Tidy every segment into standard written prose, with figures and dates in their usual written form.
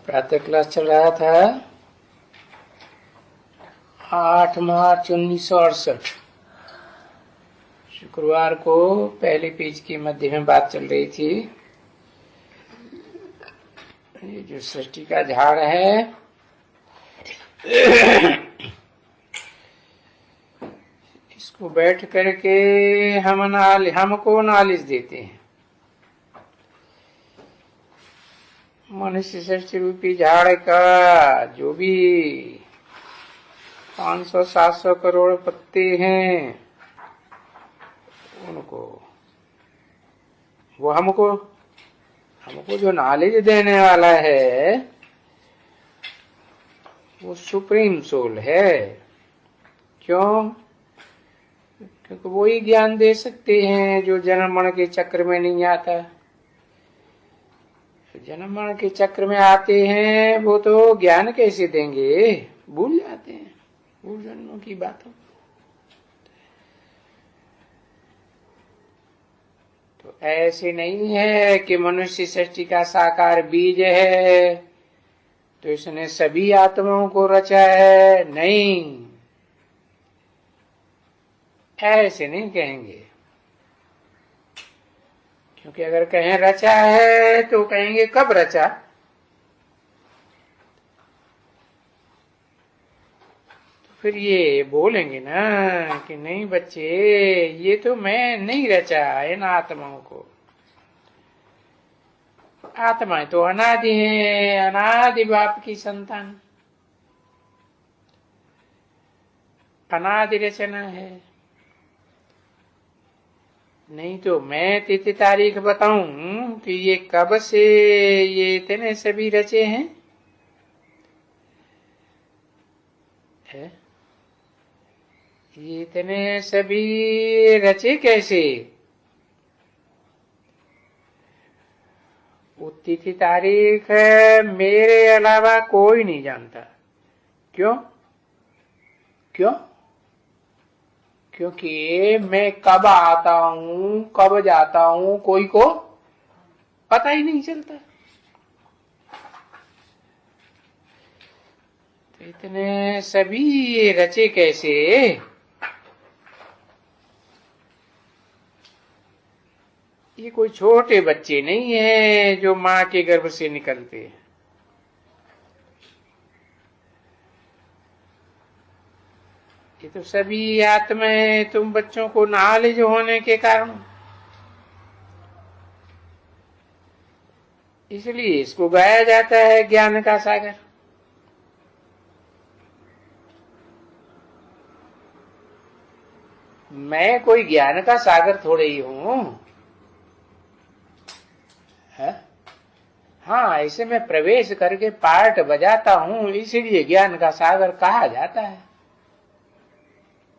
प्रातः क्लास चल रहा था 8 मार्च 1968। शुक्रवार को पहले पेज के मध्य में बात चल रही थी। ये जो सृष्टि का झाड़ है इसको बैठ करके हमको नॉलेज देते हैं। मनुष्य सृष्टि रूपी झाड़ का जो भी 500-700 करोड़ पत्ते हैं उनको वो हमको जो नॉलेज देने वाला है वो सुप्रीम सोल है। क्यों? क्योंकि वो ही ज्ञान दे सकते हैं जो जन्म मरण के चक्र में नहीं आता। जन्म मरण के चक्र में आते हैं वो तो ज्ञान कैसे देंगे? भूल जाते हैं भूल जन्मों की बातों। तो ऐसे नहीं है कि मनुष्य सृष्टि का साकार बीज है तो इसने सभी आत्माओं को रचा है। नहीं, ऐसे नहीं कहेंगे। क्योंकि अगर कहें रचा है तो कहेंगे कब रचा? तो फिर ये बोलेंगे ना कि नहीं बच्चे, ये तो मैं नहीं रचा इन आत्माओं को। आत्माएं तो अनादि हैं, अनादि बाप की संतान, अनादि रचना है। नहीं तो मैं तिथि तारीख बताऊं कि ये कब से ये इतने सभी रचे हैं? ये इतने सभी रचे कैसे? वो तिथि तारीख मेरे अलावा कोई नहीं जानता। क्यों? क्योंकि मैं कब आता हूं कब जाता हूं कोई को पता ही नहीं चलता। तो इतने सभी रचे कैसे? ये कोई छोटे बच्चे नहीं है जो मां के गर्भ से निकलते हैं। ये तो सभी आत्माएं तुम बच्चों को नॉलेज होने के कारण, इसलिए इसको गाया जाता है ज्ञान का सागर। मैं कोई ज्ञान का सागर थोड़े ही हूं। हाँ, ऐसे मैं प्रवेश करके पार्ट बजाता हूं, इसीलिए ज्ञान का सागर कहा जाता है।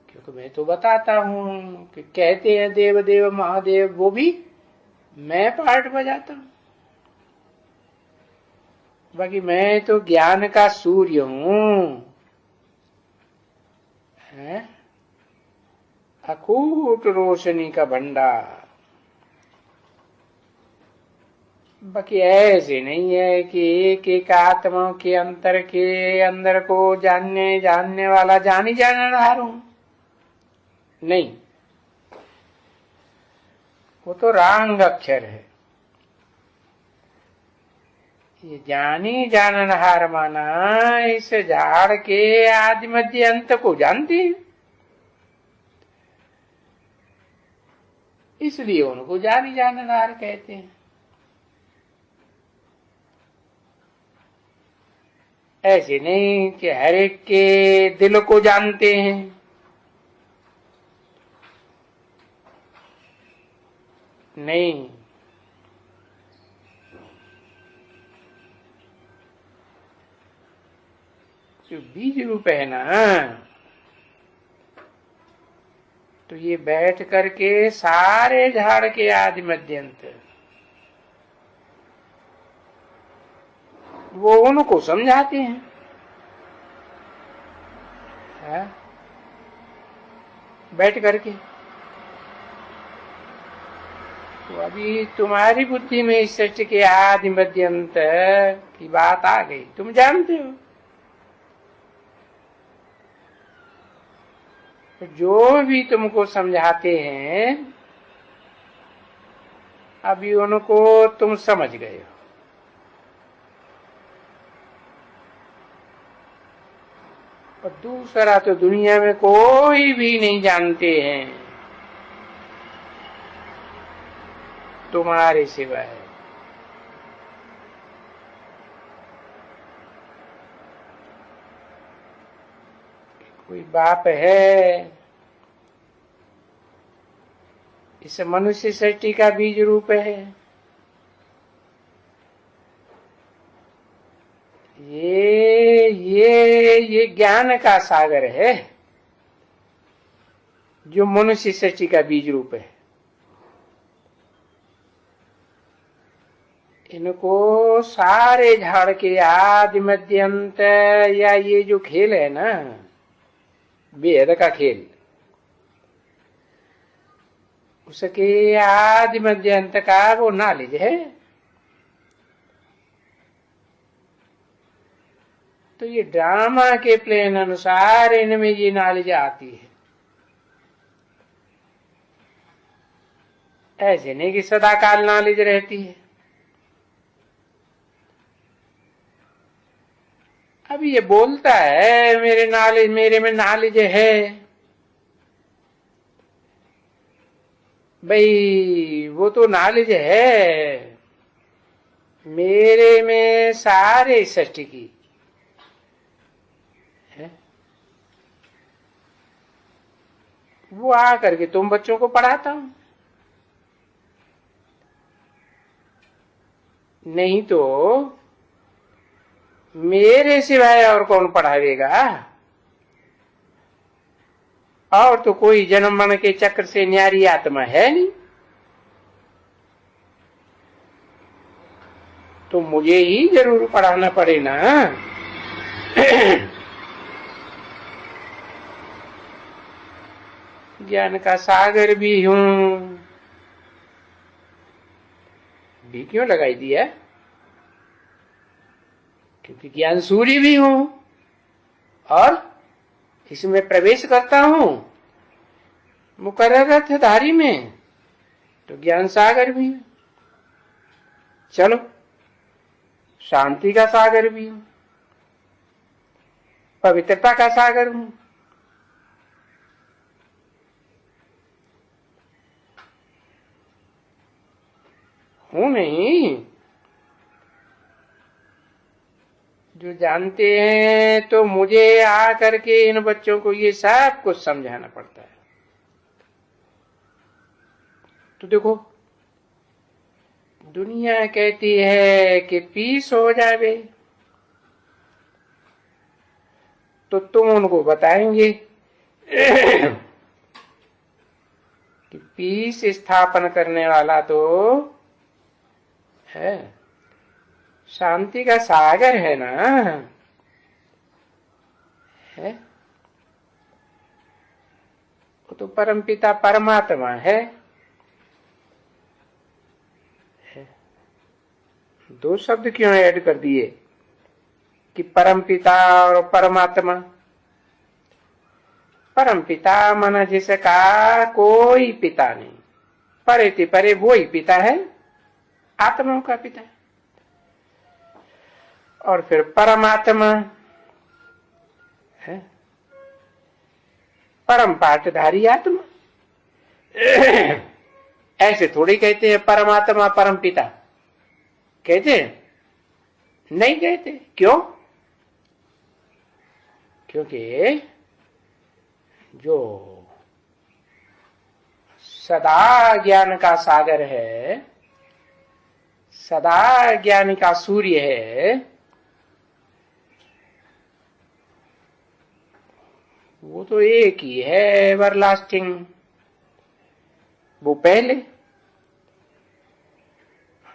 क्योंकि मैं तो बताता हूं कि कहते हैं देव देव महादेव, वो भी मैं पार्ट बजाता हूं। बाकी मैं तो ज्ञान का सूर्य हूं, अकूट रोशनी का भंडार। बाकी ऐसे नहीं है कि एक एक आत्मा के अंदर को जानने वाला जानी जानहार हूं। नहीं, वो तो रांग अक्षर है। ये जानी जाननहार माना इस झाड़ के आदि मध्य अंत को जानती है, इसलिए उनको जानी जाननहार कहते हैं। ऐसे नहीं कि हर एक के दिल को जानते हैं। नहीं, जो बीज रूप है ना, तो ये बैठ करके सारे झाड़ के आदि मध्यंत वो उनको समझाते हैं। बैठ करके तो अभी तुम्हारी बुद्धि में इस सृष्टि के आदि मध्य अंत की बात आ गई, तुम जानते हो। तो जो भी तुमको समझाते हैं अभी उनको तुम समझ गए हो। और दूसरा तो दुनिया में कोई भी नहीं जानते हैं तुम्हारे सिवाय। कोई बाप है, इस मनुष्य सृष्टि का बीज रूप है। ये ज्ञान का सागर है जो मनुष्य सृष्टि का बीज रूप है। इनको सारे झाड़ के आदि मध्य अंत, या ये जो खेल है ना, वेद का खेल, उसके आदि मध्य अंत का वो नॉलेज है। तो ये ड्रामा के प्लेन अनुसार इनमें ये नॉलेज आती है। ऐसे नहीं कि सदाकाल नॉलेज रहती है। अभी ये बोलता है मेरे में नॉलेज है, भाई वो तो नॉलेज है मेरे में सारे सृष्टि की है। वो आ करके तुम बच्चों को पढ़ाता हूं, नहीं तो मेरे सिवाय और कौन पढ़ावेगा। और तो कोई जन्म मरण के चक्र से न्यारी आत्मा है नहीं, तो मुझे ही जरूर पढ़ाना पड़े ना। ज्ञान का सागर भी हूं, भी क्यों लगाई दिया, क्योंकि ज्ञान सूर्य भी हूं और इसमें प्रवेश करता हूं मुकर्रर धारी में, तो ज्ञान सागर भी हूं। चलो, शांति का सागर भी हूं, पवित्रता का सागर हूं। हूं नहीं, जो जानते हैं तो मुझे आ करके इन बच्चों को ये सब कुछ समझाना पड़ता है। तो देखो, दुनिया कहती है कि पीस हो जावे, तो तुम उनको बताएंगे कि पीस स्थापन करने वाला तो है, शांति का सागर है ना, है वो तो परमपिता परमात्मा है। दो शब्द क्यों ऐड कर दिए कि परमपिता और परमात्मा। परमपिता माना जिसका कोई पिता नहीं, परे परे वो ही पिता है, आत्माओं का पिता है। और फिर परमात्मा है परम पाठधारी आत्मा। ऐसे थोड़ी कहते हैं परमात्मा परम पिता, कहते हैं नहीं कहते। क्यों? क्योंकि जो सदा ज्ञान का सागर है, सदा ज्ञान का सूर्य है, वो तो एक ही है, एवरलास्टिंग। वो पहले,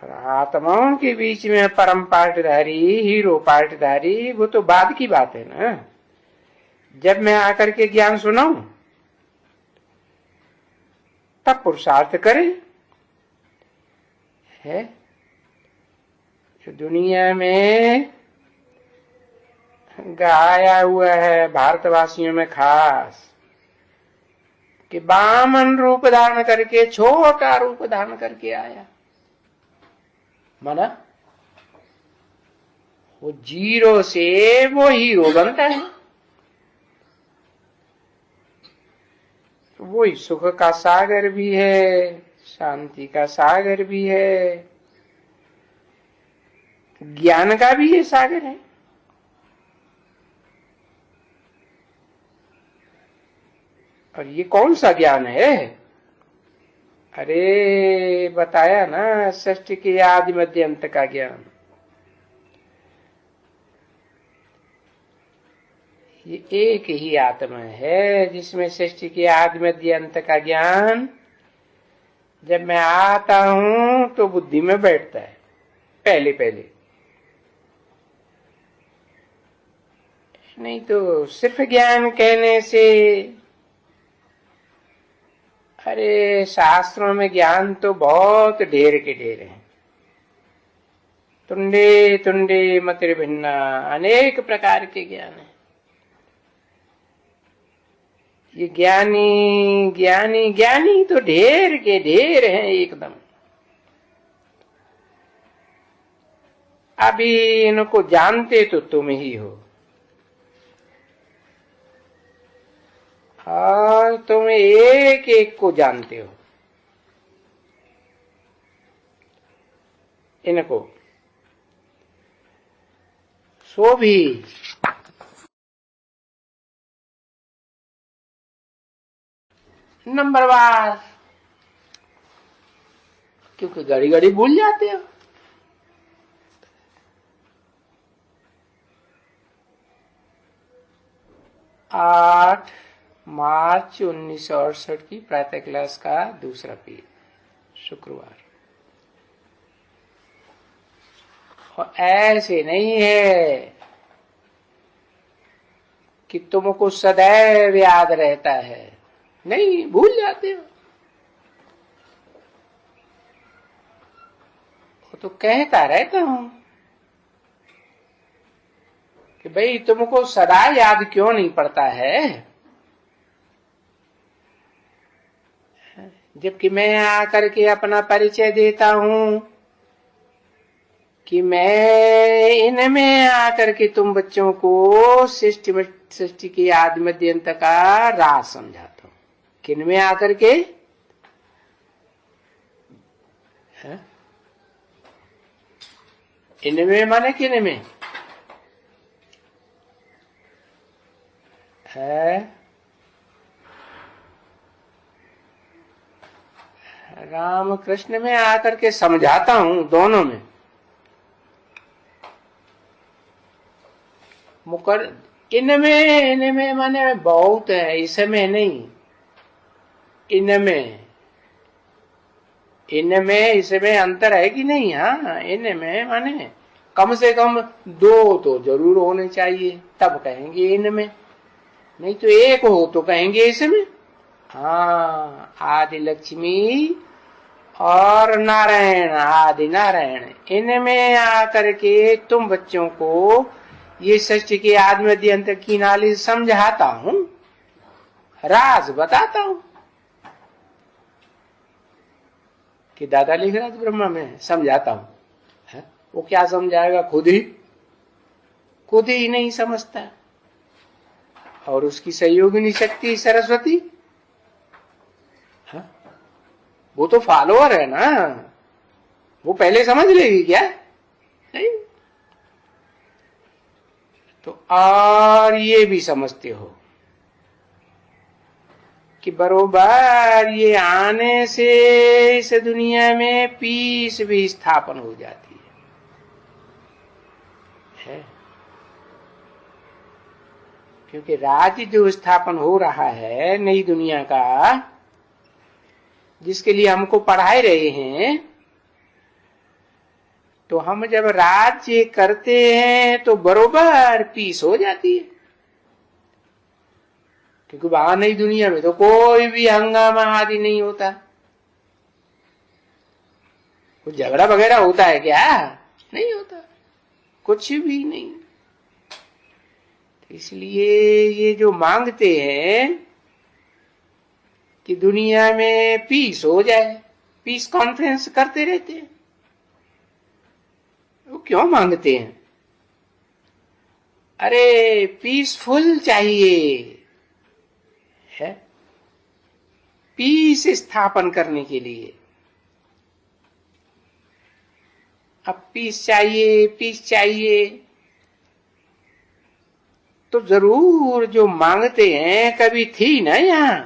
आत्माओं के बीच में परम पाठधारी, हीरो पाठधारी, वो तो बाद की बात है ना। जब मैं आकर के ज्ञान सुनाऊं तब पुरुषार्थ करे, है। जो दुनिया में गाया हुआ है भारतवासियों में खास कि बामन रूप धारण करके, छोटा रूप धारण करके आया, माना वो जीरो से वो हीरो बनता है। वही सुख का सागर भी है, शांति का सागर भी है, ज्ञान का भी ये सागर है। और ये कौन सा ज्ञान है? अरे बताया ना, सृष्टि के आदि मध्य अंत का ज्ञान। ये एक ही आत्मा है जिसमें सृष्टि के आदि मध्य अंत का ज्ञान जब मैं आता हूं तो बुद्धि में बैठता है पहले पहले, नहीं तो सिर्फ ज्ञान कहने से। अरे शास्त्रों में ज्ञान तो बहुत ढेर के ढेर हैं, तुंडे तुंडे मतिर भिन्ना, अनेक प्रकार के ज्ञान है। ये ज्ञानी ज्ञानी ज्ञानी तो ढेर के ढेर हैं एकदम। अभी इनको जानते तो तुम ही हो, और तुम एक एक को जानते हो इनको। सो भी नंबरवार, क्योंकि घड़ी घड़ी भूल जाते हो। आठ मार्च 1968 की प्रातः क्लास का दूसरा पीरियड, शुक्रवार। और ऐसे नहीं है कि तुमको सदैव याद रहता है, नहीं, भूल जाते हो। तो कहता रहता हूं कि भाई तुमको सदा याद क्यों नहीं पड़ता है, जबकि मैं आकर के अपना परिचय देता हूं कि मैं इनमें आकर के तुम बच्चों को सृष्टि के आदि मध्य अंत का राज समझाता हूं। किन में आकर के? इनमें माने किन में है? राम कृष्ण में आकर के समझाता हूं, दोनों में। मुकर इनमें माने बहुत है, इसमें नहीं, इनमें इसमें अंतर है कि नहीं? हाँ, इनमें माने कम से कम दो तो जरूर होने चाहिए, तब कहेंगे इनमें, नहीं तो एक हो तो कहेंगे इसमें। हाँ, आदि लक्ष्मी और नारायण, आदि नारायण, इनमें आकर के तुम बच्चों को ये सृष्टि के आदि मध्य अंत की नॉलेज समझाता हूं, राज बताता हूं। कि दादा लिखराज ब्रह्मा में समझाता हूं, है? वो क्या समझाएगा? खुद ही नहीं समझता। और उसकी सहयोगिनी शक्ति सरस्वती, है? वो तो फॉलोअर है ना, वो पहले समझ लेगी क्या? नहीं। तो और ये भी समझते हो कि बरोबर ये आने से इस दुनिया में पीस भी स्थापन हो जाती है? क्योंकि राज्य जो स्थापन हो रहा है नई दुनिया का, जिसके लिए हमको पढ़ाए रहे हैं, तो हम जब राज्य करते हैं तो बरोबर पीस हो जाती है। क्योंकि वहां नई दुनिया में तो कोई भी हंगामा आदि नहीं होता, कुछ झगड़ा वगैरह होता है क्या? नहीं होता, कुछ भी नहीं। तो इसलिए ये जो मांगते हैं कि दुनिया में पीस हो जाए, पीस कॉन्फ्रेंस करते रहते हैं, वो क्यों मांगते हैं? अरे पीसफुल चाहिए है, पीस स्थापन करने के लिए। अब पीस चाहिए, पीस चाहिए, तो जरूर जो मांगते हैं कभी थी ना यहां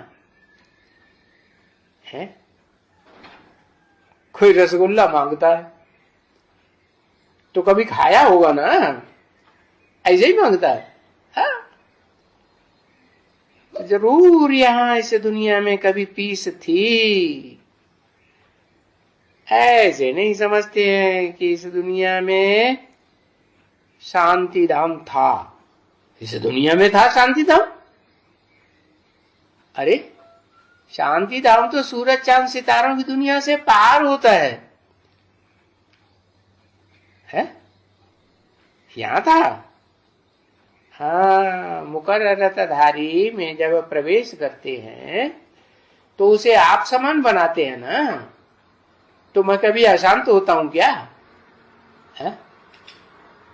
है। कोई रसगुल्ला मांगता है तो कभी खाया होगा ना, ऐसे ही मांगता है। हाँ? जरूर यहां इस दुनिया में कभी पीस थी। ऐसे नहीं समझते हैं कि इस दुनिया में शांति धाम था। इस दुनिया में था शांति धाम? अरे शांति धाम तो सूरज चांद सितारों की दुनिया से पार होता है? यहां था। हाँ, मुकर्ररतधारी में जब प्रवेश करते हैं तो उसे आप समान बनाते हैं ना। तो मैं कभी अशांत होता हूं क्या? है?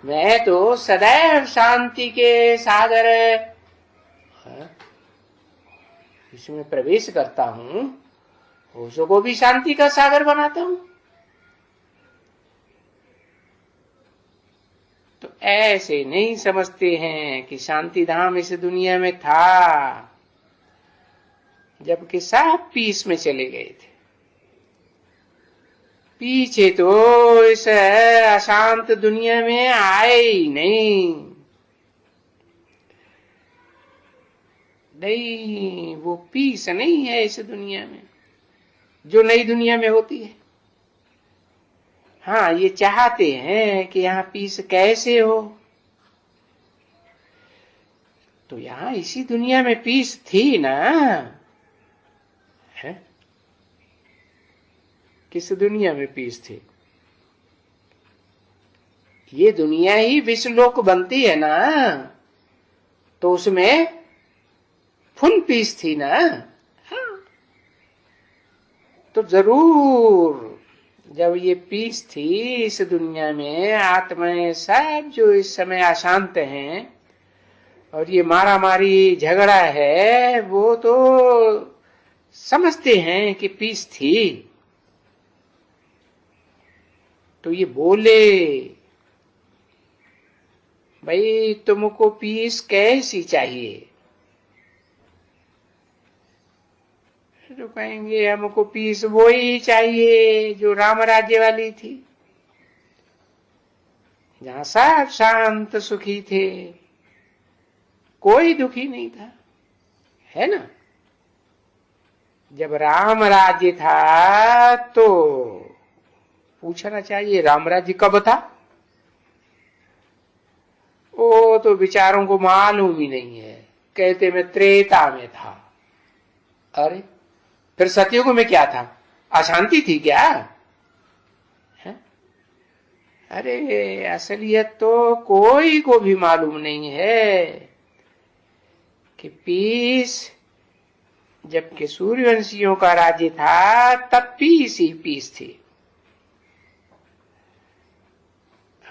मैं तो सदैव शांति के सागर इसमें प्रवेश करता हूं, उसको भी शांति का सागर बनाता हूं। तो ऐसे नहीं समझते हैं कि शांति धाम इस दुनिया में था, जबकि सब पीस में चले गए थे। पीछे तो इस अशांत दुनिया में आए ही नहीं। नहीं, वो पीस नहीं है इस दुनिया में जो नई दुनिया में होती है। हाँ, ये चाहते हैं कि यहाँ पीस कैसे हो। तो यहाँ इसी दुनिया में पीस थी ना है? किस दुनिया में पीस थी? ये दुनिया ही विश्वलोक बनती है ना, तो उसमें फुल पीस थी ना। हाँ। तो जरूर जब ये पीस थी इस दुनिया में, आत्माएं सब जो इस समय अशांत हैं और ये मारा मारी झगड़ा है, वो तो समझते हैं कि पीस थी। तो ये बोले भाई तुमको पीस कैसी चाहिए? तो कहेंगे हमको पीस वो ही चाहिए जो राम राज्य वाली थी, जहां सब शांत सुखी थे, कोई दुखी नहीं था, है ना। जब राम राज्य था तो पूछना चाहिए राम राज्य कब था? वो तो विचारों को मालूम ही नहीं है, कहते मैं त्रेता में था। अरे फिर सतयुग में क्या था? अशांति थी क्या है? अरे असलियत तो कोई को भी मालूम नहीं है कि पीस जबकि सूर्यवंशियों का राज्य था तब पीस ही पीस थी।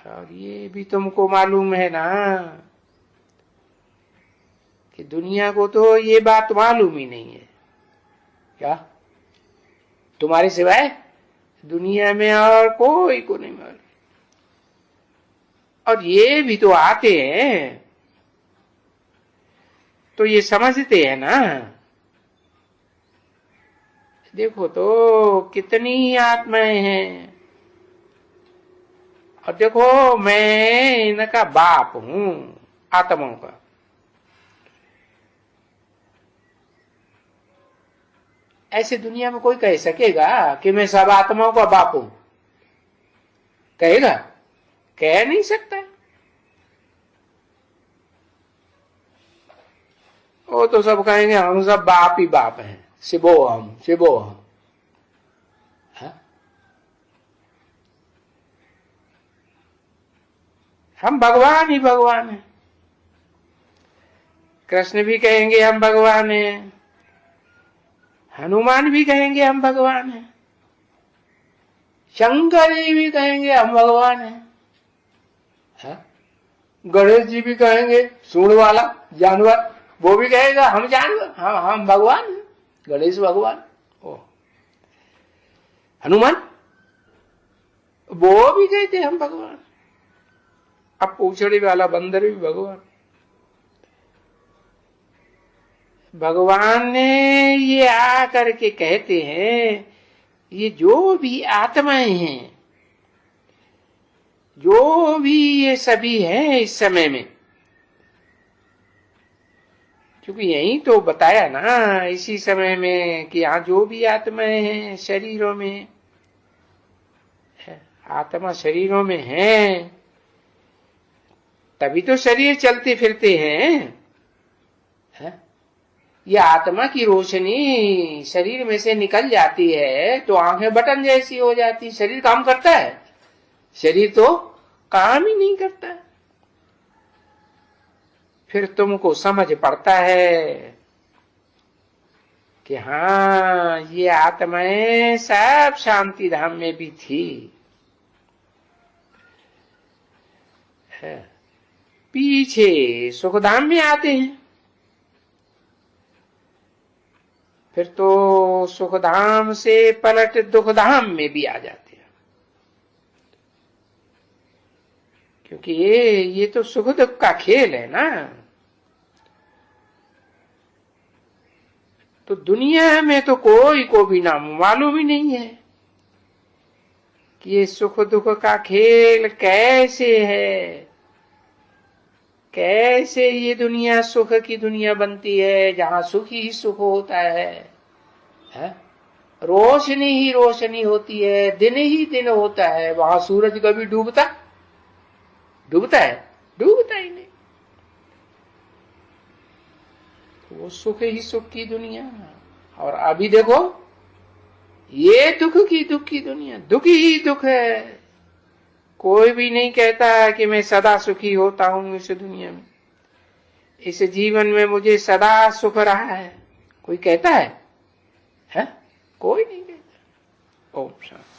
और ये भी तुमको मालूम है ना कि दुनिया को तो ये बात मालूम ही नहीं है। क्या तुम्हारे सिवाय दुनिया में और कोई को नहीं मालूम। और ये भी तो आते हैं तो ये समझते हैं ना। देखो तो कितनी आत्माएं हैं, और देखो मैं इनका बाप हूं आत्माओं का। ऐसे दुनिया में कोई कह सकेगा कि मैं सब आत्माओं का बाप हूं? कहेगा? कह नहीं सकता। वो तो सब कहेंगे हम सब बाप ही बाप हैं, शिवो हम शिवो हम। हम भगवान ही भगवान हैं। कृष्ण भी कहेंगे हम भगवान हैं, हनुमान भी कहेंगे हम भगवान हैं, शंकर जी भी कहेंगे हम भगवान हैं, गणेश जी भी कहेंगे सूंड वाला जानवर, वो भी कहेगा हम जानवर, हम भगवान हैं, गणेश भगवान। ओ हनुमान वो भी कहते हम भगवान। अब पूछड़े वाला बंदर भी भगवान। भगवान ने ये आकर के कहते हैं, ये जो भी आत्माएं हैं, जो भी ये सभी है इस समय में, क्योंकि यही तो बताया ना इसी समय में कि यहाँ जो भी आत्माएं हैं शरीरों में, आत्मा शरीरों में है, तभी तो शरीर चलते फिरते हैं। ये आत्मा की रोशनी शरीर में से निकल जाती है तो आंखें बटन जैसी हो जाती, शरीर काम करता है? शरीर तो काम ही नहीं करता। फिर तुमको समझ पड़ता है कि हाँ ये आत्माएं सब शांति धाम में भी थी। पीछे सुखधाम में आते हैं, फिर तो सुखधाम से पलट दुखधाम में भी आ जाते हैं, क्योंकि ये तो सुख दुख का खेल है ना। तो दुनिया में तो कोई को भी नाम मालूम ही नहीं है कि ये सुख दुख का खेल कैसे है, कैसे ये दुनिया सुख की दुनिया बनती है, जहां सुख ही सुख होता है? रोशनी ही रोशनी होती है, दिन ही दिन होता है, वहां सूरज कभी डूबता है? डूबता ही नहीं। वो सुख ही सुख की दुनिया। और अभी देखो ये दुख की दुनिया, दुख ही दुख है। कोई भी नहीं कहता कि मैं सदा सुखी होता हूं इस दुनिया में, इस जीवन में मुझे सदा सुख रहा है। कोई कहता है? कोई नहीं कहता। ओम शांति।